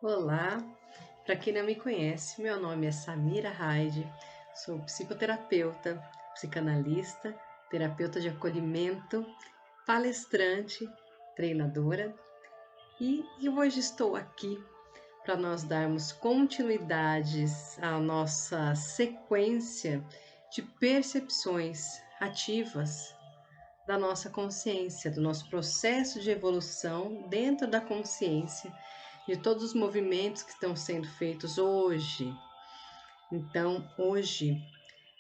Olá, para quem não me conhece, meu nome é Samira Haide, sou psicoterapeuta, psicanalista, terapeuta de acolhimento, palestrante, treinadora e hoje estou aqui para nós darmos continuidades à nossa sequência de percepções ativas da nossa consciência, do nosso processo de evolução dentro da consciência, de todos os movimentos que estão sendo feitos hoje. Então, hoje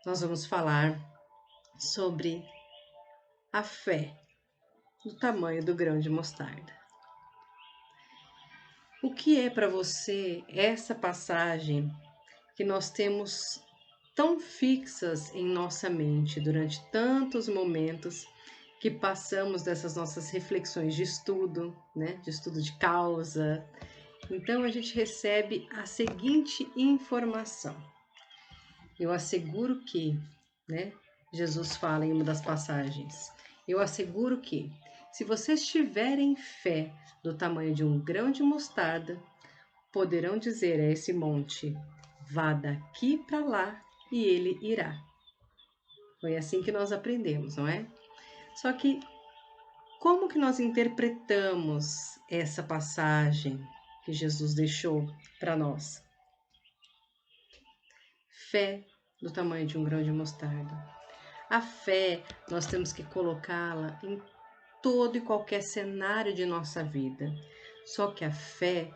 nós vamos falar sobre a fé do tamanho do grão de mostarda. O que é para você essa passagem que nós temos tão fixas em nossa mente durante tantos momentos que passamos dessas nossas reflexões de estudo, né? De estudo de causa. Então a gente recebe a seguinte informação. Eu asseguro que, né? Jesus fala em uma das passagens. Eu asseguro que, se vocês tiverem fé do tamanho de um grão de mostarda, poderão dizer a esse monte: vá daqui para lá e ele irá. Foi assim que nós aprendemos, não é? Só que como que nós interpretamos essa passagem que Jesus deixou para nós? Fé do tamanho de um grão de mostarda. A fé, nós temos que colocá-la em todo e qualquer cenário de nossa vida. Só que a fé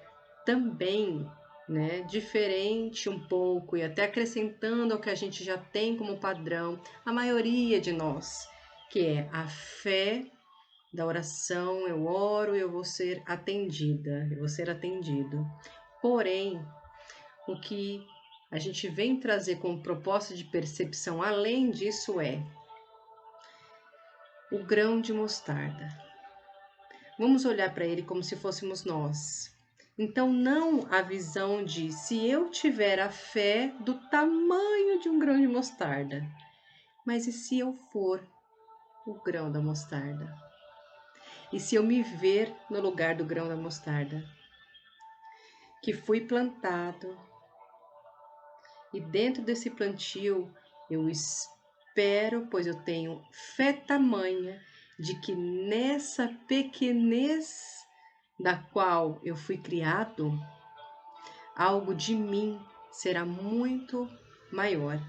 também, né, diferente um pouco e até acrescentando ao que a gente já tem como padrão, a maioria de nós, que é a fé da oração, eu oro e eu vou ser atendida, eu vou ser atendido. Porém, o que a gente vem trazer como proposta de percepção além disso é o grão de mostarda. Vamos olhar para ele como se fôssemos nós. Então, não a visão de se eu tiver a fé do tamanho de um grão de mostarda, mas e se eu for o grão da mostarda? E se eu me ver no lugar do grão da mostarda, que fui plantado, e dentro desse plantio eu espero, pois eu tenho fé tamanha de que nessa pequenez da qual eu fui criado, algo de mim será muito maior.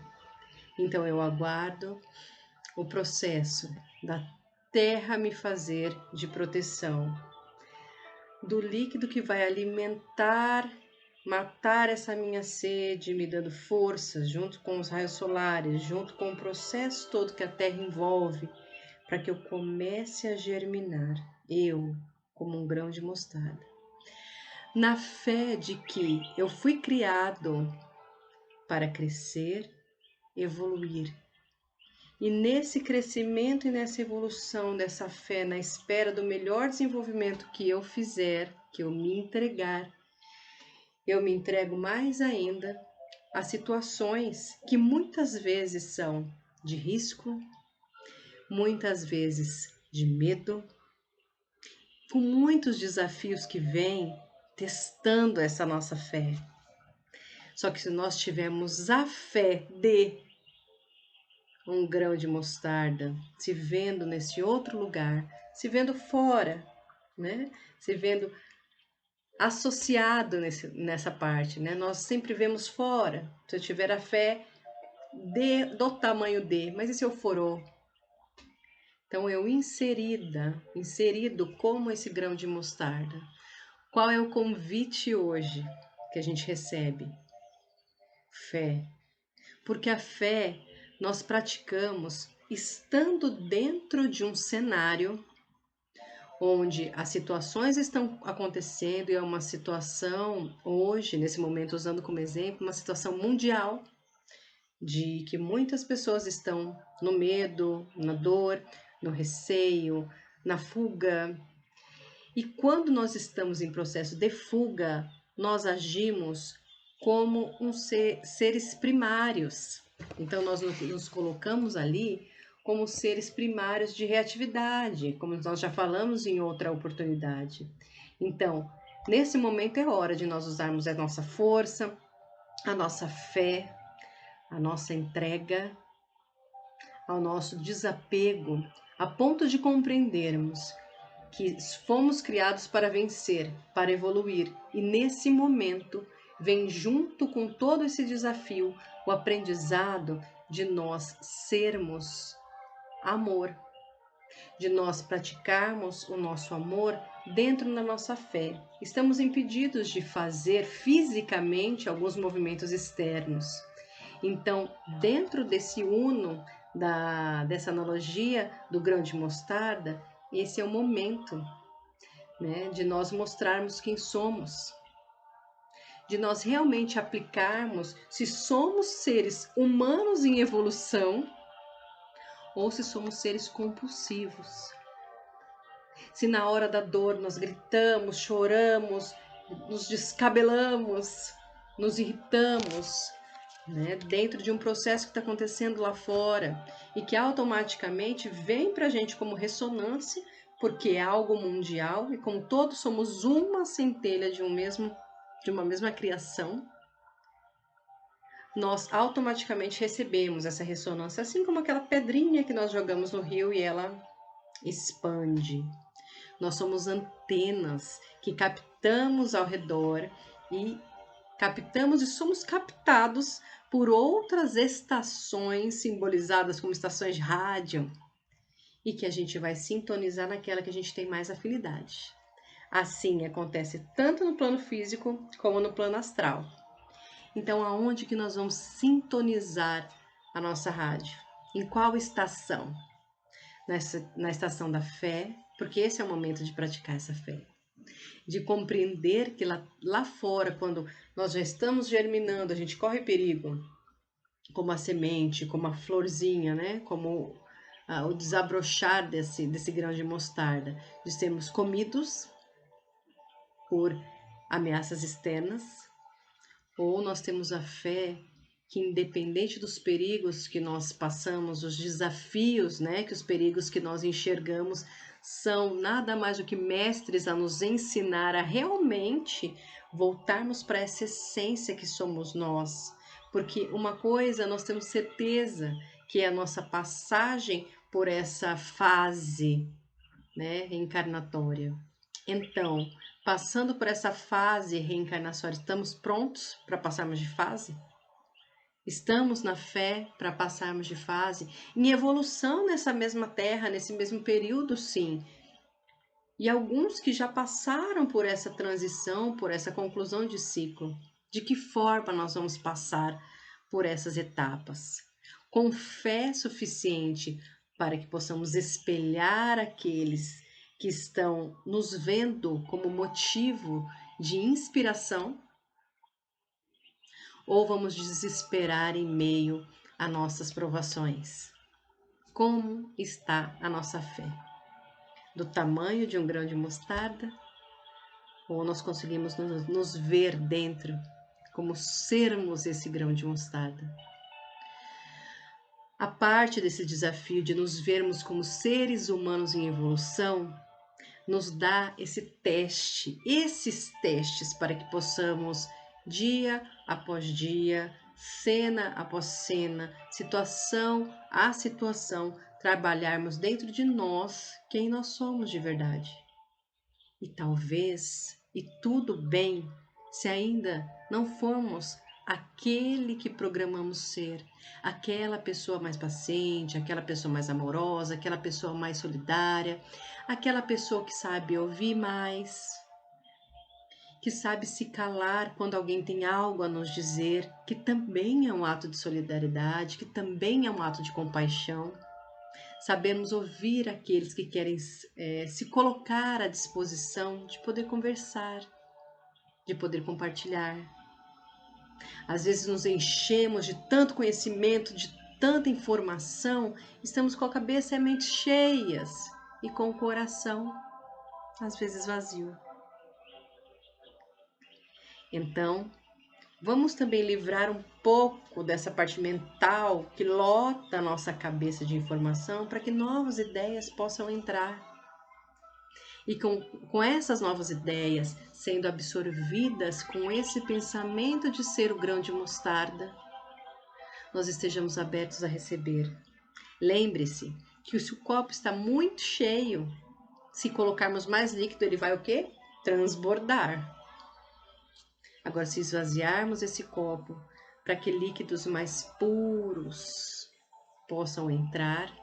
Então eu aguardo o processo da terra me fazer de proteção, do líquido que vai alimentar, matar essa minha sede, me dando forças, junto com os raios solares, junto com o processo todo que a terra envolve, para que eu comece a germinar, eu, como um grão de mostarda. Na fé de que eu fui criado para crescer, evoluir. E nesse crescimento e nessa evolução dessa fé, na espera do melhor desenvolvimento que eu fizer, que eu me entregar, eu me entrego mais ainda a situações que muitas vezes são de risco, muitas vezes de medo, com muitos desafios que vêm testando essa nossa fé. Só que se nós tivermos a fé de um grão de mostarda, se vendo nesse outro lugar, se vendo fora, né? Se vendo associado nessa parte, né? Nós sempre vemos fora. Se eu tiver a fé do tamanho de, mas e se eu for o? Então eu inserido como esse grão de mostarda. Qual é o convite hoje que a gente recebe? Fé. Porque a fé nós praticamos estando dentro de um cenário onde as situações estão acontecendo e é uma situação hoje, nesse momento, usando como exemplo, uma situação mundial de que muitas pessoas estão no medo, na dor, no receio, na fuga. E quando nós estamos em processo de fuga, nós agimos como seres primários. Então, nós nos colocamos ali como seres primários de reatividade, como nós já falamos em outra oportunidade. Então, Nesse momento é hora de nós usarmos a nossa força, a nossa fé, a nossa entrega, ao nosso desapego, a ponto de compreendermos que fomos criados para vencer, para evoluir, e nesse momento vem junto com todo esse desafio o aprendizado de nós sermos amor, de nós praticarmos o nosso amor dentro da nossa fé. Estamos impedidos de fazer fisicamente alguns movimentos externos. Então, dentro desse uno, dessa analogia do grão de mostarda, esse é o momento, né, de nós mostrarmos quem somos, de nós realmente aplicarmos se somos seres humanos em evolução ou se somos seres compulsivos. Se na hora da dor nós gritamos, choramos, nos descabelamos, nos irritamos, né, dentro de um processo que está acontecendo lá fora e que automaticamente vem para a gente como ressonância, porque é algo mundial e como todos somos uma centelha de uma mesma criação, nós automaticamente recebemos essa ressonância, assim como aquela pedrinha que nós jogamos no rio e ela expande. Nós somos antenas que captamos ao redor e captamos e somos captados por outras estações simbolizadas como estações de rádio e que a gente vai sintonizar naquela que a gente tem mais afinidade. Assim acontece tanto no plano físico como no plano astral. Então, aonde que nós vamos sintonizar a nossa rádio? Em qual estação? Na estação da fé, porque esse é o momento de praticar essa fé. De compreender que lá fora, quando nós já estamos germinando, a gente corre perigo, como a semente, como a florzinha, né? Como o desabrochar desse grão de mostarda, de sermos comidos por ameaças externas, ou nós temos a fé que, independente dos perigos que nós passamos, os desafios, né, que os perigos que nós enxergamos, são nada mais do que mestres a nos ensinar a realmente voltarmos para essa essência que somos nós. Porque uma coisa nós temos certeza, que é a nossa passagem por essa fase, né, reencarnatória. Então, passando por essa fase reencarnatória, estamos prontos para passarmos de fase? Estamos na fé para passarmos de fase? Em evolução nessa mesma terra, nesse mesmo período, sim. E alguns que já passaram por essa transição, por essa conclusão de ciclo. De que forma nós vamos passar por essas etapas? Com fé suficiente para que possamos espelhar aqueles que estão nos vendo como motivo de inspiração? Ou vamos desesperar em meio a nossas provações? Como está a nossa fé? Do tamanho de um grão de mostarda? Ou nós conseguimos nos ver dentro como sermos esse grão de mostarda? A parte desse desafio de nos vermos como seres humanos em evolução nos dá esses testes para que possamos, dia após dia, cena após cena, situação a situação, trabalharmos dentro de nós quem nós somos de verdade. E talvez, e tudo bem, se ainda não formos aquele que programamos ser, aquela pessoa mais paciente, aquela pessoa mais amorosa, aquela pessoa mais solidária, aquela pessoa que sabe ouvir mais, que sabe se calar quando alguém tem algo a nos dizer, que também é um ato de solidariedade, que também é um ato de compaixão. Sabemos ouvir aqueles que querem se colocar à disposição de poder conversar, de poder compartilhar. Às vezes nos enchemos de tanto conhecimento, de tanta informação, estamos com a cabeça e a mente cheias e com o coração, às vezes, vazio. Então, vamos também livrar um pouco dessa parte mental que lota a nossa cabeça de informação para que novas ideias possam entrar. e com essas novas ideias sendo absorvidas com esse pensamento de ser o grão de mostarda, nós estejamos abertos a receber. Lembre-se que se o copo está muito cheio, se colocarmos mais líquido, ele vai o quê? Transbordar. Agora, se esvaziarmos esse copo para que líquidos mais puros possam entrar,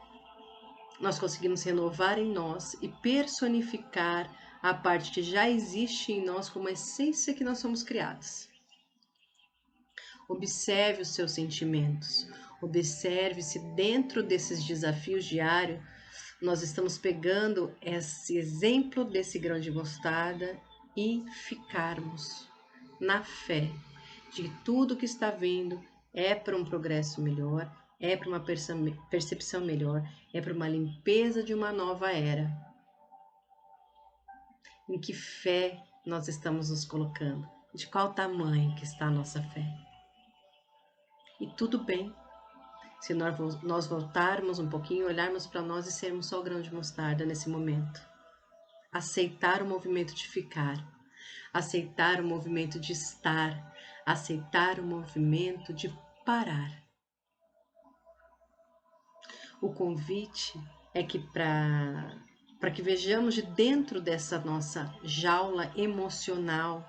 nós conseguimos renovar em nós e personificar a parte que já existe em nós como a essência que nós somos criados. Observe os seus sentimentos, observe-se dentro desses desafios diários. Nós estamos pegando esse exemplo desse grão de mostarda e ficarmos na fé de que tudo que está vindo é para um progresso melhor, é para uma percepção melhor, é para uma limpeza de uma nova era. Em que fé nós estamos nos colocando? De qual tamanho que está a nossa fé? E tudo bem se nós voltarmos um pouquinho, olharmos para nós e sermos só o grão de mostarda nesse momento. Aceitar o movimento de ficar, aceitar o movimento de estar, aceitar o movimento de parar. O convite é que para que vejamos de dentro dessa nossa jaula emocional,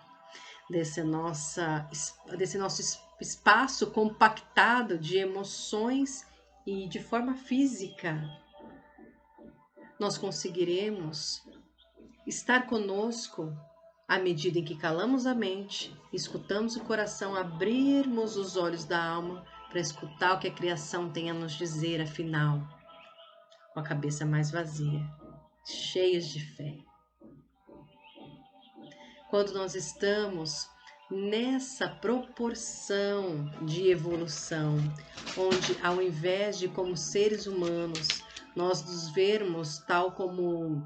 desse nosso espaço compactado de emoções e de forma física, nós conseguiremos estar conosco à medida em que calamos a mente, escutamos o coração, abrirmos os olhos da alma para escutar o que a criação tem a nos dizer, afinal, com a cabeça mais vazia, cheios de fé. Quando nós estamos nessa proporção de evolução, onde ao invés de como seres humanos, nós nos vermos tal como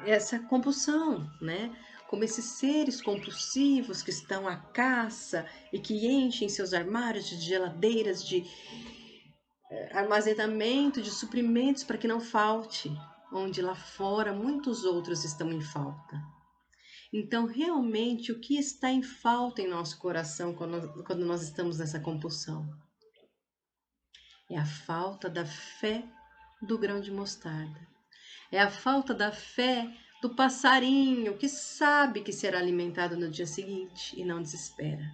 essa compulsão, né? Como esses seres compulsivos que estão à caça e que enchem seus armários de geladeiras, de armazenamento de suprimentos para que não falte, onde lá fora muitos outros estão em falta. Então, realmente, o que está em falta em nosso coração quando nós estamos nessa compulsão? É a falta da fé do grão de mostarda. É a falta da fé do passarinho que sabe que será alimentado no dia seguinte e não desespera.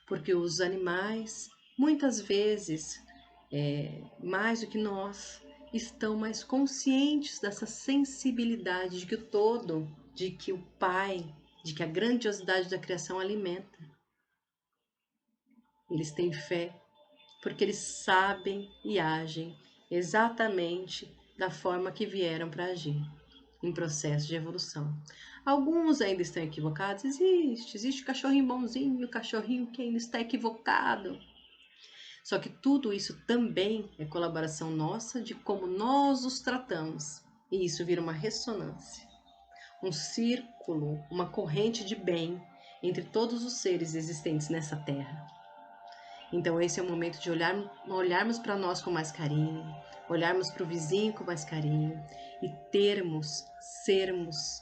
Porque os animais, muitas vezes, mais do que nós, estão mais conscientes dessa sensibilidade de que o todo, de que o Pai, de que a grandiosidade da criação alimenta. Eles têm fé porque eles sabem e agem exatamente da forma que vieram para agir, em processo de evolução. Alguns ainda estão equivocados, existe o cachorrinho bonzinho, o cachorrinho que ainda está equivocado. Só que tudo isso também é colaboração nossa de como nós os tratamos. E isso vira uma ressonância, um círculo, uma corrente de bem entre todos os seres existentes nessa terra. Então esse é o momento de olharmos para nós com mais carinho, olharmos para o vizinho com mais carinho e sermos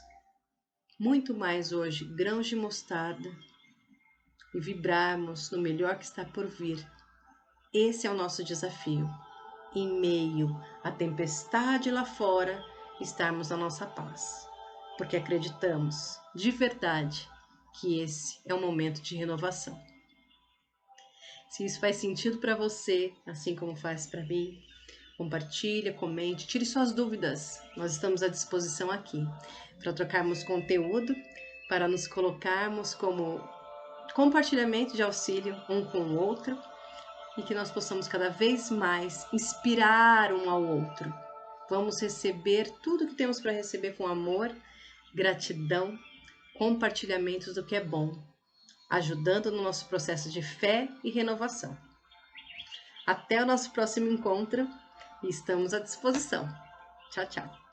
muito mais hoje grãos de mostarda e vibrarmos no melhor que está por vir. Esse é o nosso desafio. Em meio à tempestade lá fora, estarmos na nossa paz. Porque acreditamos de verdade que esse é um momento de renovação. Se isso faz sentido para você, assim como faz para mim, compartilha, comente, tire suas dúvidas. Nós estamos à disposição aqui para trocarmos conteúdo, para nos colocarmos como compartilhamento de auxílio um com o outro e que nós possamos cada vez mais inspirar um ao outro. Vamos receber tudo que temos para receber com amor, gratidão, compartilhamentos do que é bom, ajudando no nosso processo de fé e renovação. Até o nosso próximo encontro e estamos à disposição. Tchau, tchau.